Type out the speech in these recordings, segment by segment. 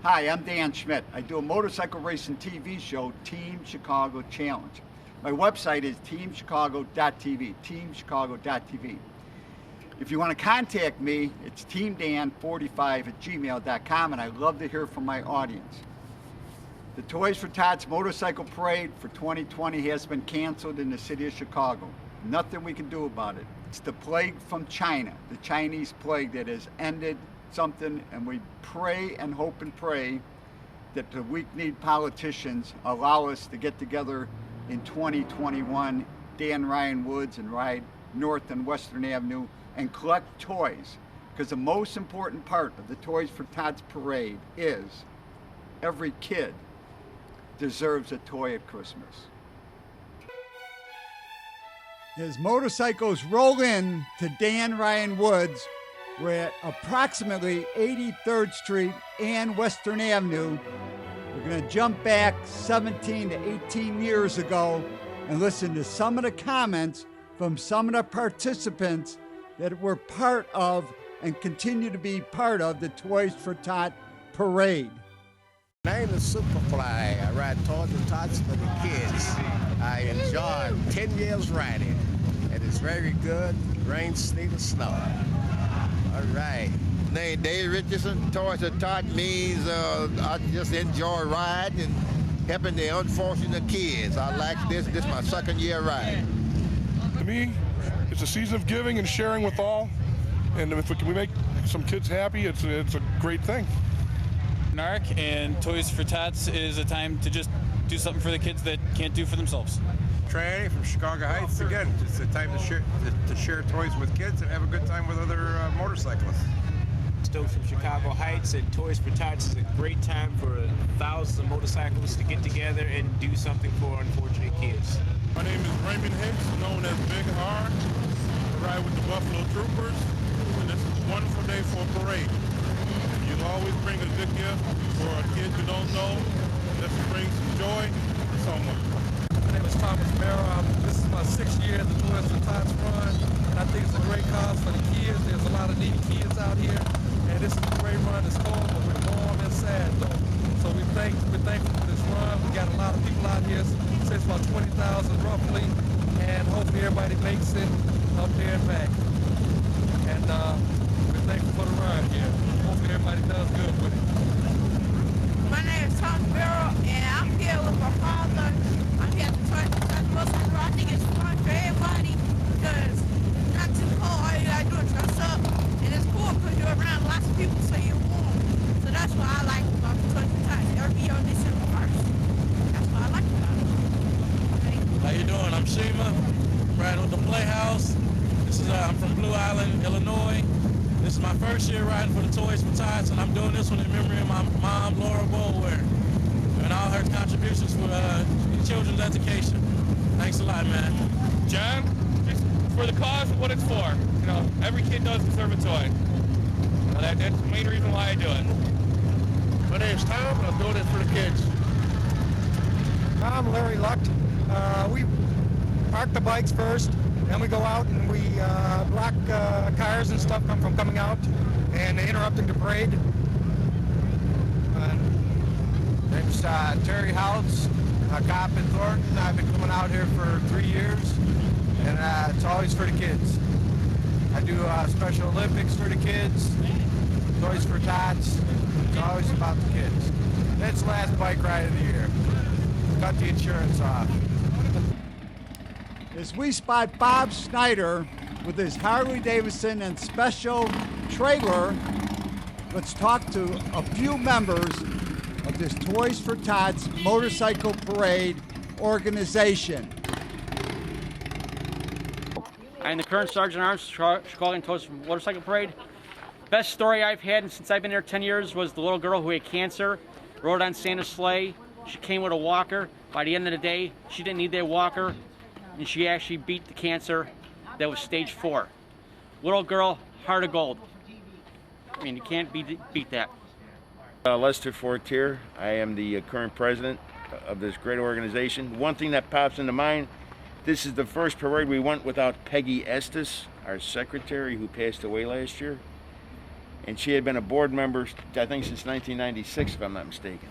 Hi, I'm Dan Schmitt. I do a motorcycle racing TV show, Team Chicago Challenge. My website is teamchicago.tv, teamchicago.tv. If you want to contact me, it's teamdan45@gmail.com, and I love to hear from my audience. The Toys for Tots Motorcycle Parade for 2020 has been canceled in the city of Chicago. Nothing we can do about it. It's the plague from China, the Chinese plague that has ended something, and we pray and hope and pray that the weak-kneed politicians allow us to get together in 2021, Dan Ryan Woods, and ride North and Western Avenue and collect toys. Because the most important part of the Toys for Tots parade is every kid deserves a toy at Christmas. As motorcycles roll in to Dan Ryan Woods, we're at approximately 83rd Street and Western Avenue. We're going to jump back 17 to 18 years ago and listen to some of the comments from some of the participants that were part of and continue to be part of the Toys for Tots parade. My name is Superfly. I ride toys and tots for the kids. I enjoy 10 years riding, and it's very good, rain, sleet, and snow. All right. Name Dave Richardson. Toys for Tots means I just enjoy riding and helping the unfortunate kids. I like this. This is my second year riding. To me, it's a season of giving and sharing with all, and if we make some kids happy, it's a great thing. Narc, and Toys for Tots is a time to just do something for the kids that can't do for themselves. Tranny from Chicago Heights. Again, it's a time to share toys with kids and have a good time with other motorcyclists. Stokes from Chicago Heights, and Toys for Tots is a great time for thousands of motorcyclists to get together and do something for unfortunate kids. My name is Raymond Hicks, known as Big Hard. I ride with the Buffalo Troopers, and this is a wonderful day for a parade. You'll always bring a good gift for a kid you don't know. Let's bring some joy and so much. My name is Thomas Merrill. This is my 6th year at the Toys for Tots run, and I think it's a great cause for the kids. There's a lot of needy kids out here, and this is a great run. It's cold, but we're warm and sad though. So we're thankful for this run. We got a lot of people out here, say it's about 20,000 roughly, and hopefully everybody makes it up there and back. And we're thankful for the run here. Hopefully everybody does good with it. My name is Tom Barrow, and I'm here with my father. I'm here to try to motorcycle. I think it's fun for everybody because it's not too cold. All you gotta do is dress up, and it's cool because you're around lots of people, so you're warm. So that's what I like about the Toys for Tots. Every year on December 1st. That's what I like about it. Okay? How you doing? I'm Shima, riding with the Playhouse. I'm from Blue Island, Illinois. This is my first year riding for the Toys for Tots, and I'm doing this one in memory of my mom, Laura Boulware, and all her contributions for children's education. Thanks a lot, man. John, just for the cause of what it's for. You know, every kid does deserve a toy. That's the main reason why I do it. My name's Tom, and I'm doing it for the kids. I'm Larry Lucht. We park the bikes first, then we go out and we block cars and stuff from coming out and interrupting the parade. Name's Terry Houts, a cop in Thornton. I've been coming out here for 3 years, and it's always for the kids. I do Special Olympics for the kids, Toys for Tots. It's always about the kids. It's the last bike ride of the year. Cut the insurance off. As we spot Bob Snyder with his Harley Davidson and special trailer, let's talk to a few members of this Toys for Tots Motorcycle Parade organization. I'm the current Sergeant Arms, Chgolnd Toys Motorcycle Parade. Best story I've had since I've been here 10 years was the little girl who had cancer, rode on Santa's sleigh. She came with a walker. By the end of the day, she didn't need that walker, and she actually beat the cancer that was stage 4. Little girl, heart of gold. I mean, you can't beat that. Lester Fortier. I am the current president of this great organization. One thing that pops into mind, this is the first parade we went without Peggy Estes, our secretary, who passed away last year. And she had been a board member, I think, since 1996, if I'm not mistaken.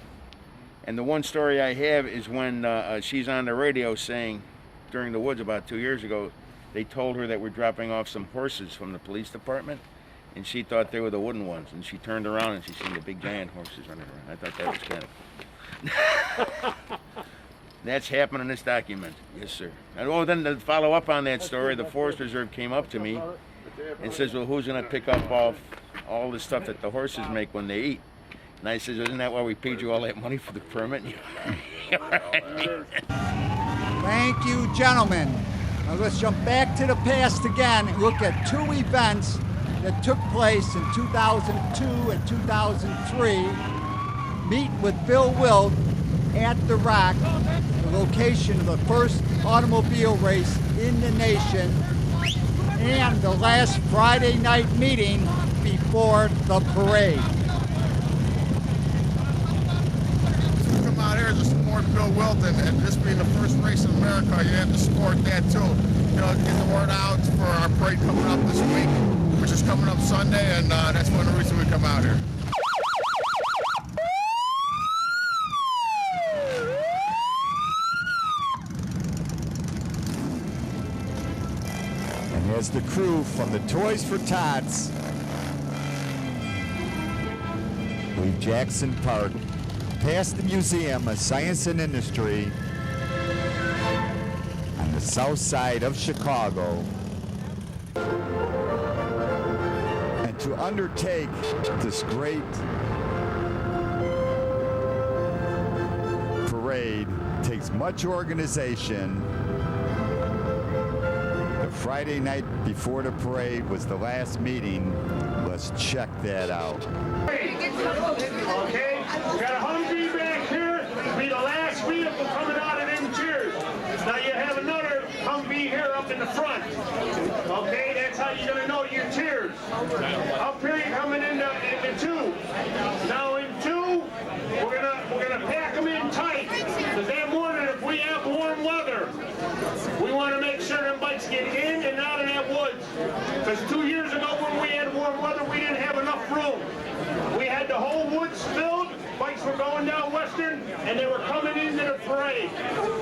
And the one story I have is when she's on the radio saying, during the woods about 2 years ago, they told her that we're dropping off some horses from the police department, and she thought they were the wooden ones. And she turned around and she seen the big giant horses running around. I thought that was kind of cool. That's happened in this document. Yes, sir. And then to follow up on that story, the Forest Reserve came up to me and says, well, who's going to pick up all the stuff that the horses make when they eat? And I says, isn't that why we paid you all that money for the permit? Thank you, gentlemen. Now let's jump back to the past again and look at two events that took place in 2002 and 2003. Meet with Bill Wilt at the Rock, the location of the first automobile race in the nation, and the last Friday night meeting before the parade. Come out here to support Bill Wilt, and this being the first race in America, you have to support that too. You know, get the word out for our parade coming up this week, which is coming up Sunday, and that's one of the reasons we come out here. And here's the crew from the Toys for Tots leave Jackson Park, past the Museum of Science and Industry, on the south side of Chicago, and to undertake this great parade takes much organization. The Friday night before the parade was the last meeting. Let's check that out. Okay, we got a Humvee back here. It'll be the last vehicle coming out of them cheers. Now you have another Humvee here up in the front. Okay, that's how you're gonna know your cheers. Up here you're coming into two. Now in two, we're gonna pack them in tight. Because that morning, if we have warm weather, we want to make sure them bikes get in and out of that woods. Because 2 years ago when we had warm weather, we didn't have enough room. We had the whole woods filled, bikes were going down Western, and they were coming into the parade.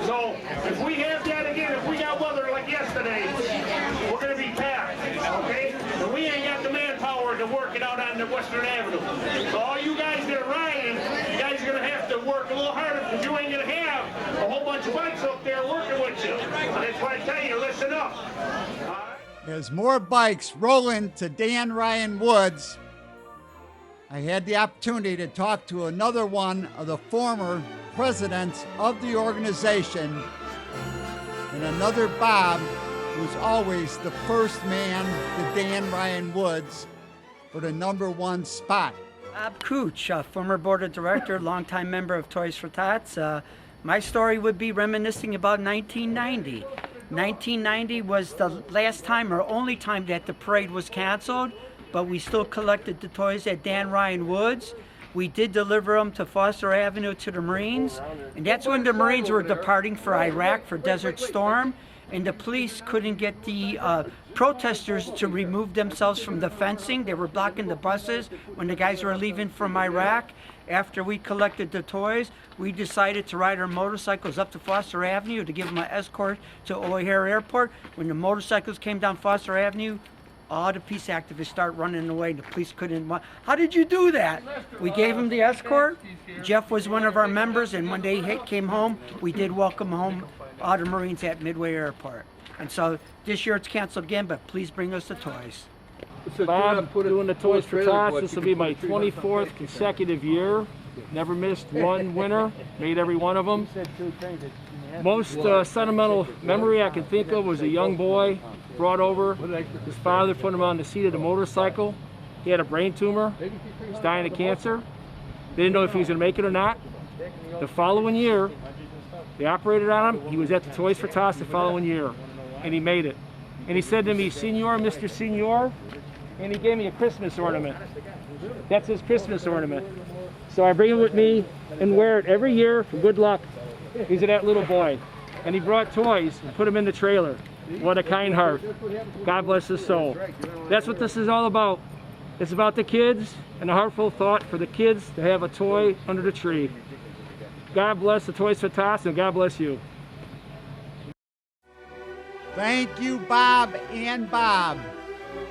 So if we have that again, if we got weather like yesterday, we're going to be packed, okay? And we ain't got the manpower to work it out on the Western Avenue. So all you guys that are riding, you guys are going to have to work a little harder because you ain't going to have a whole bunch of bikes up there working with you. So that's why I tell you, listen up. As more bikes roll into Dan Ryan Woods, I had the opportunity to talk to another one of the former presidents of the organization, and another Bob, who's always the first man to Dan Ryan Woods for the #1 spot. Bob Cooch, former board of director, longtime member of Toys for Tots. My story would be reminiscing about 1990. 1990 was the last time or only time that the parade was canceled, but we still collected the toys at Dan Ryan Woods. We did deliver them to Foster Avenue to the Marines, and that's when the Marines were departing for Iraq for Desert Storm, and the police couldn't get the protesters to remove themselves from the fencing. They were blocking the buses when the guys were leaving from Iraq. After we collected the toys, we decided to ride our motorcycles up to Foster Avenue to give them an escort to O'Hare Airport. When the motorcycles came down Foster Avenue, all the peace activists start running away. The police couldn't. How did you do that? We gave them the escort. Jeff was one of our members, and when they came home, we did welcome home all the Marines at Midway Airport. And so this year it's canceled again, but please bring us the toys. Bob, doing the Toys for Tots. This will be my 24th consecutive year. Never missed one winter. Made every one of them. Most sentimental memory I can think of was a young boy brought over. His father put him on the seat of the motorcycle. He had a brain tumor. He's dying of cancer. They didn't know if he was going to make it or not. The following year, they operated on him. He was at the Toys for Tots the following year, and he made it. And he said to me, "Senor, Mr. Senor," and he gave me a Christmas ornament. That's his Christmas ornament. So I bring it with me and wear it every year for good luck. He's that little boy. And he brought toys and put them in the trailer. What a kind heart. God bless his soul. That's what this is all about. It's about the kids and a heartful thought for the kids to have a toy under the tree. God bless the Toys for Tots, and God bless you. Thank you, Bob and Bob.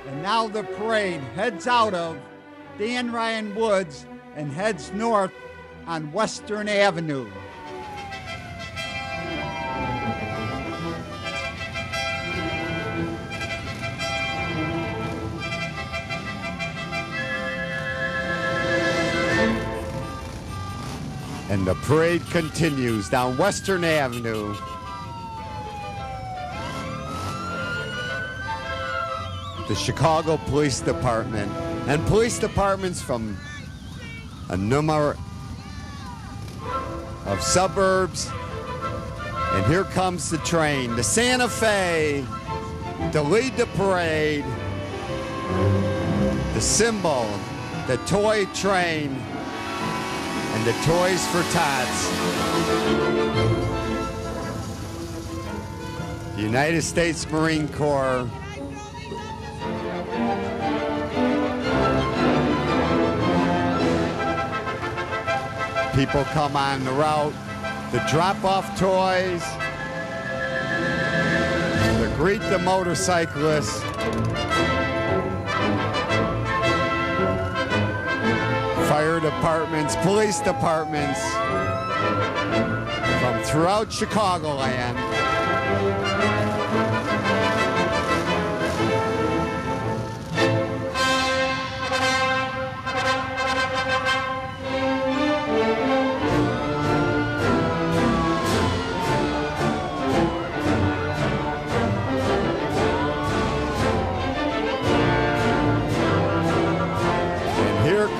And now the parade heads out of Dan Ryan Woods and heads north on Western Avenue. And the parade continues down Western Avenue. The Chicago Police Department and police departments from a number of suburbs. And here comes the train, the Santa Fe, to lead the parade, the symbol, the toy train, and the Toys for Tots. The United States Marine Corps. People come on the route, the drop-off toys, the greet the motorcyclists, fire departments, police departments from throughout Chicagoland.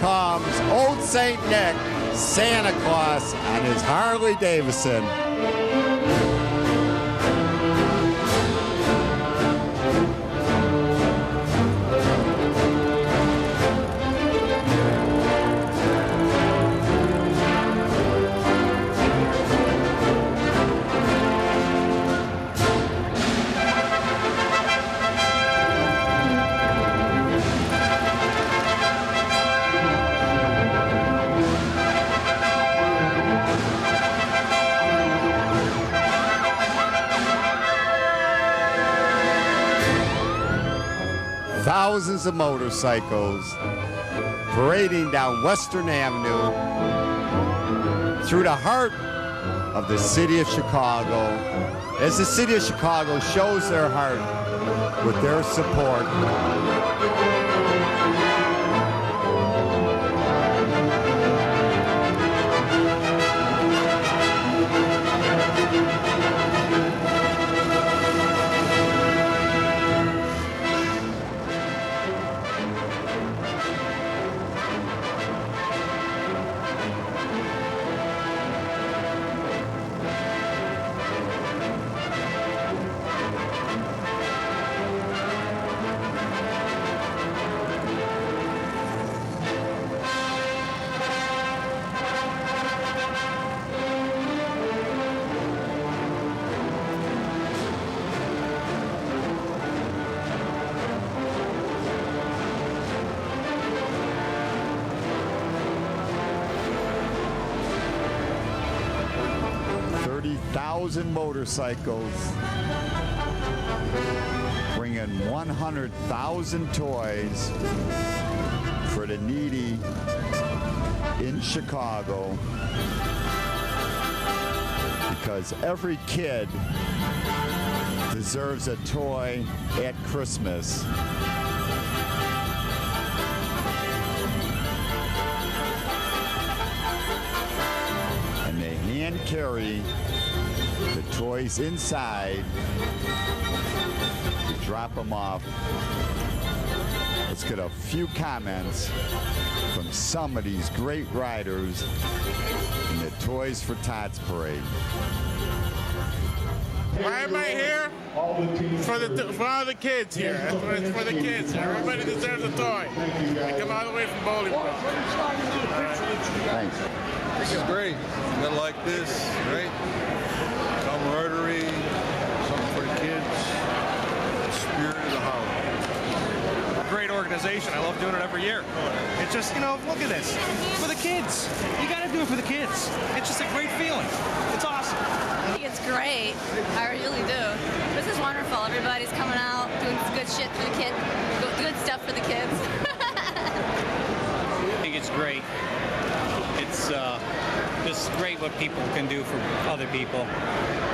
Comes Old St. Nick, Santa Claus, on his Harley Davidson. Thousands of motorcycles parading down Western Avenue through the heart of the city of Chicago, as the city of Chicago shows their heart with their support. Motorcycles bringing 100,000 toys for the needy in Chicago, because every kid deserves a toy at Christmas. And they hand carry the toys inside to drop them off. Let's get a few comments from some of these great riders in the Toys for Tots parade. Why am I here? For all the kids here. It's for the kids. Everybody deserves a toy. I come all the way from Bolingbrook. Thanks. This is great. Nothing like this, right? Camaraderie, something for the kids, the spirit of the holiday. great organization. I love doing it every year. It's just, you know, look at this. For the kids. You got to do it for the kids. It's just a great feeling. It's awesome. I think it's great. I really do. This is wonderful. Everybody's coming out, doing good shit for the kids, good stuff for the kids. I think it's great. It's just great what people can do for other people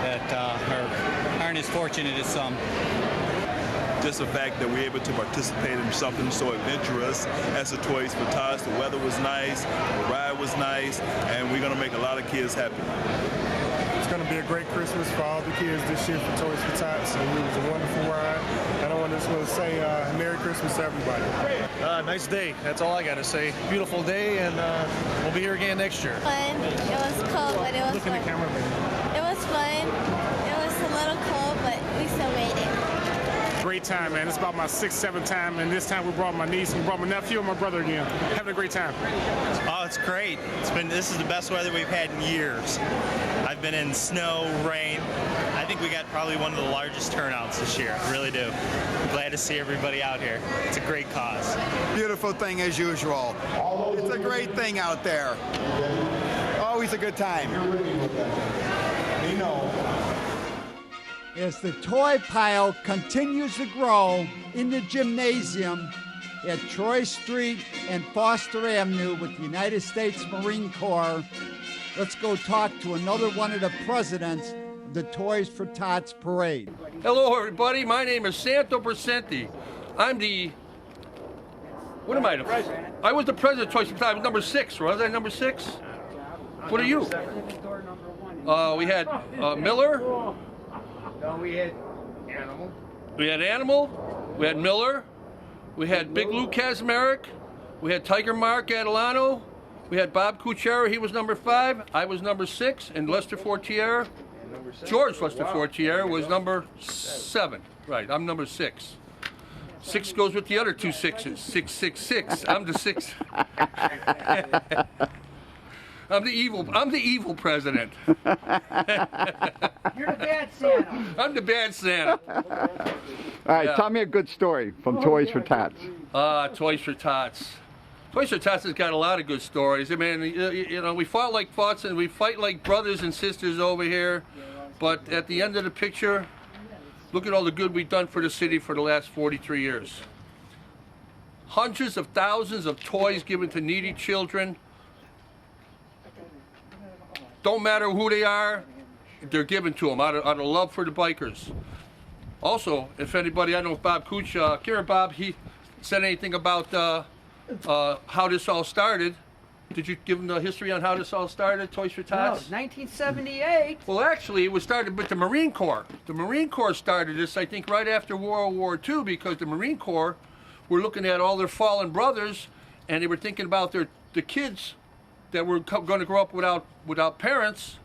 that aren't as fortunate as some. Just the fact that we're able to participate in something so adventurous as the Toys for Tots. The weather was nice, the ride was nice, and we're going to make a lot of kids happy. It's going to be a great Christmas for all the kids this year for Toys for Tots, and it was a wonderful ride. And I just want to say Merry Christmas to everybody. Nice day. That's all I got to say. Beautiful day, and we'll be here again next year. Fun. It was cold, but it was Look fun. at the camera, baby. It was fun. It was a little cold, but we still made it. Great time, man. It's about my 6th, 7th time, and this time we brought my niece, we brought my nephew, and my brother again. Having a great time. Oh, it's great. This is the best weather we've had in years. I've been in snow, rain. I think we got probably one of the largest turnouts this year. I really do. I'm glad to see everybody out here. It's a great cause. Beautiful thing as usual. It's a great thing out there. Always a good time. As the toy pile continues to grow in the gymnasium at Troy Street and Foster Avenue with the United States Marine Corps, let's go talk to another one of the presidents of the Toys for Tots Parade. Hello, everybody. My name is Santo Presenti. I'm the... What am I? I was the president of Toys for Tots. I was number 6. Was I number 6? What are you? We had Miller. No, we had Animal. We had Animal. We had Miller. We had Big Lou Kazmarek. We had Tiger Mark Adelano. We had Bob Cooch. He was number 5. I was number 6. And Lester Fortier, George Lester Fortier, was number 7. Right, I'm number 6. 6 goes with the other 2 6s. 6, 6, 6. I'm the 6. I'm the evil president. You're the bad Santa. I'm the bad Santa. All right, tell me a good story from Toys for Tots. Toys for Tots. Toys for Tots has got a lot of good stories. I mean, you know, we fought like thoughts and we fight like brothers and sisters over here. But at the end of the picture, look at all the good we've done for the city for the last 43 years. Hundreds of thousands of toys given to needy children. Don't matter who they are, they're given to them out of love for the bikers. Also, if anybody, I know Bob Cooch, Bob, he said anything about how this all started. Did you give him the history on how this all started, Toys for Tots? No, 1978. Well, actually, it was started with the Marine Corps. The Marine Corps started this, I think, right after World War II, because the Marine Corps were looking at all their fallen brothers, and they were thinking about the kids that were going to grow up without parents,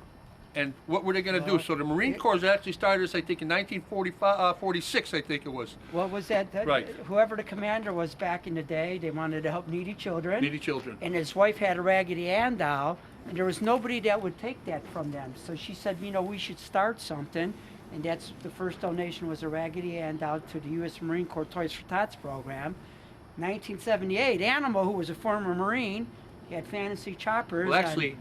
and what were they going to do? So the Marine Corps actually started this, I think, in 1946, I think it was. What was that? Right. Whoever the commander was back in the day, they wanted to help needy children. Needy children. And his wife had a Raggedy Ann doll, and there was nobody that would take that from them. So she said, you know, we should start something. And that's the first donation was a Raggedy Ann doll to the U.S. Marine Corps Toys for Tots program. 1978, Animal, who was a former Marine, he had fantasy choppers. Well, actually,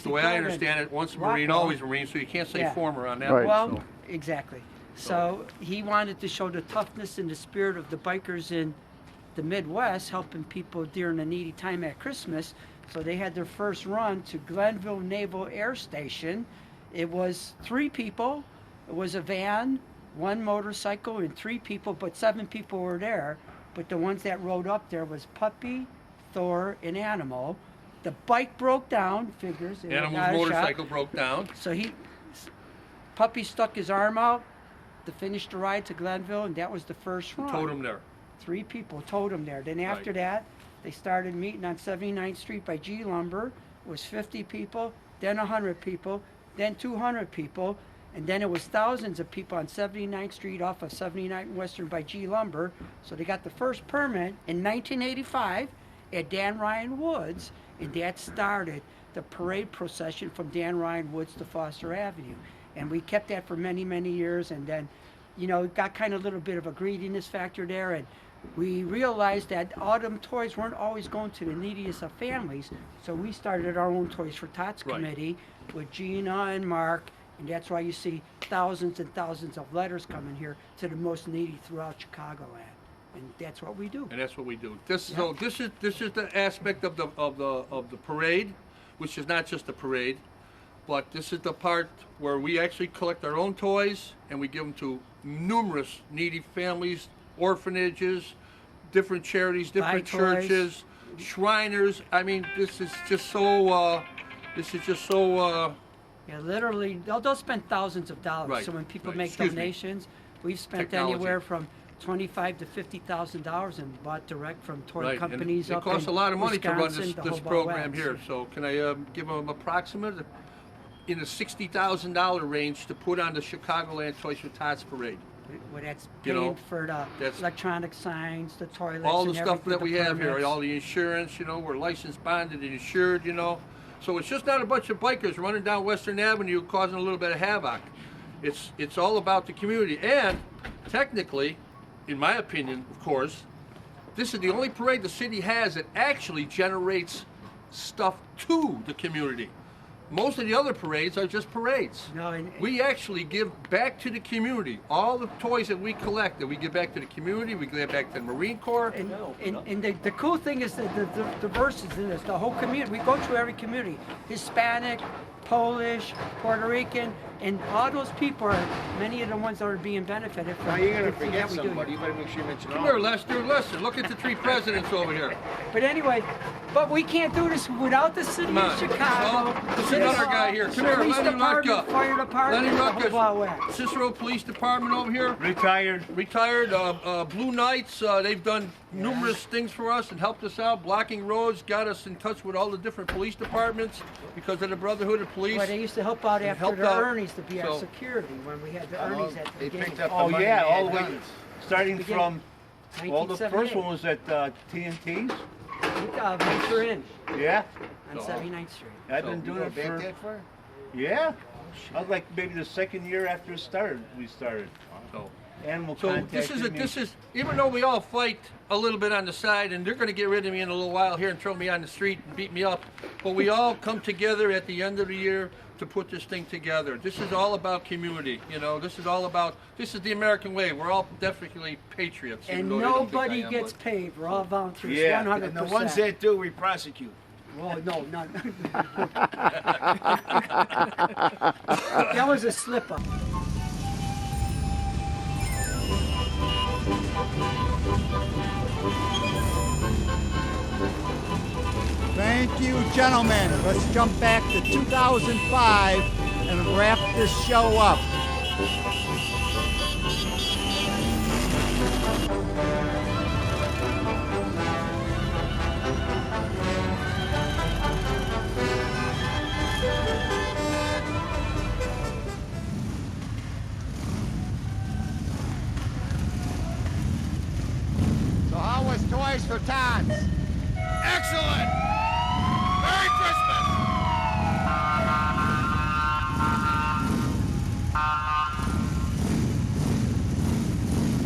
the way I understand it, once a Marine, always a Marine, so you can't say former on that one. Well, so. exactly. So he wanted to show the toughness and the spirit of the bikers in the Midwest, helping people during a needy time at Christmas. So they had their first run to Glenville Naval Air Station. It was 3 people. It was a van, 1 motorcycle, and 3 people, but 7 people were there. But the ones that rode up there was Puppy, Thor, and Animal. The bike broke down, figures. Animal's motorcycle broke down. So Puppy stuck his arm out to finish the ride to Glenville, and that was the first run. Towed him there. 3 people towed him there. Then after that, they started meeting on 79th Street by G Lumber. It was 50 people, then 100 people, then 200 people, and then it was thousands of people on 79th Street off of 79th and Western by G Lumber. So they got the first permit in 1985 at Dan Ryan Woods, and that started the parade procession from Dan Ryan Woods to Foster Avenue. And we kept that for many, many years, and then, you know, it got kind of a little bit of a greediness factor there, and we realized that all them toys weren't always going to the neediest of families, so we started our own Toys for Tots committee with Gina and Mark, and that's why you see thousands and thousands of letters coming here to the most needy throughout Chicagoland, and that's what we do. And that's what we do. So this is the aspect of the parade, which is not just a parade, but this is the part where we actually collect our own toys and we give them to numerous needy families, orphanages, different charities, different churches, Shriners. I mean, this is just so. Yeah, literally, they'll spend thousands of dollars. Right, So when people right. make Excuse me. donations, we've spent Technology. anywhere from $25,000 to $50,000 and bought direct from toy companies and up it costs in a lot of money to run Wisconsin, the this whole ball program wax. here. So can I give them approximate in the $60,000 range to put on the Chicagoland Toys for Tots parade? Well, that's You paying know, for the that's electronic signs, the toilets, all the and stuff everything, that the we have here, permits. all the insurance, we're licensed, bonded, and insured, So it's just not a bunch of bikers running down Western Avenue causing a little bit of havoc. It's all about the community. And technically, in my opinion, of course, this is the only parade the city has that actually generates stuff to the community. Most of the other parades are just parades. We actually give back to the community. All the toys that we collect, that we give back to the community, we give back to the Marine Corps. And the cool thing is that the diversity in this, the whole community. We go to every community, Hispanic, Polish, Puerto Rican, and all those people are many of the ones that are being benefited from. Now you're going to everything forget that we do. somebody. You better make sure you mention Come all here, of them. Lester, look at the three presidents over here. But anyway, but we can't do this without the city Come of on. Chicago. This is another guy here. Come here, Police Lenny department, Rucka. fire department, Lenny the whole ball Rucka, wax. Cicero Police Department over here. Retired. Blue Knights, they've done numerous things for us and helped us out, blocking roads, got us in touch with all the different police departments because of the Brotherhood of Police. Well, they used to help out They after helped the out. Ernie's to be our So- security when we had the Ernie's at the They beginning. picked up Oh the money yeah, they all the had way, done. starting Beginning. from, well, the first 1978. one was at TNT's. Venture Inn Yeah, on 79th Street. I've been doing it for. Yeah, I was like maybe the second year after it started. We started. So, Animal So contact. this is even though we all fight a little bit on the side, and they're going to get rid of me in a little while here and throw me on the street and beat me up, but we all come together at the end of the year to put this thing together. This is all about community, This is the American way. We're all definitely patriots. even And though they don't think nobody I am, gets but- paid. We're all volunteers. Yeah, 100%. and the ones that do, we prosecute. Well, no, not. That was a slip up. Thank you, gentlemen. Let's jump back to 2005 and wrap this show up. So how was Toys for Tots? Excellent! Merry Christmas!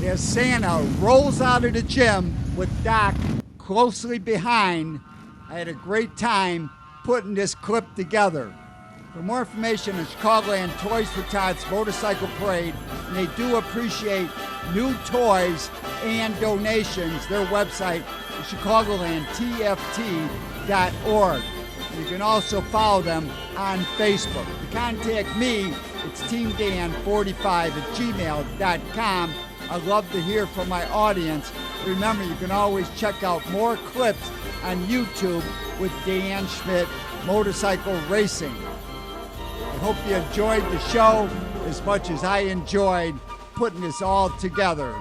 As Santa rolls out of the gym with Doc closely behind, I had a great time putting this clip together. For more information on Chicagoland Toys for Tots Motorcycle Parade, and they do appreciate new toys and donations, their website is ChicagolandTFT.org. You can also follow them on Facebook. To contact me, it's teamdan45@gmail.com. I'd love to hear from my audience. Remember, you can always check out more clips on YouTube with Dan Schmitt Motorcycle Racing. I hope you enjoyed the show as much as I enjoyed putting this all together.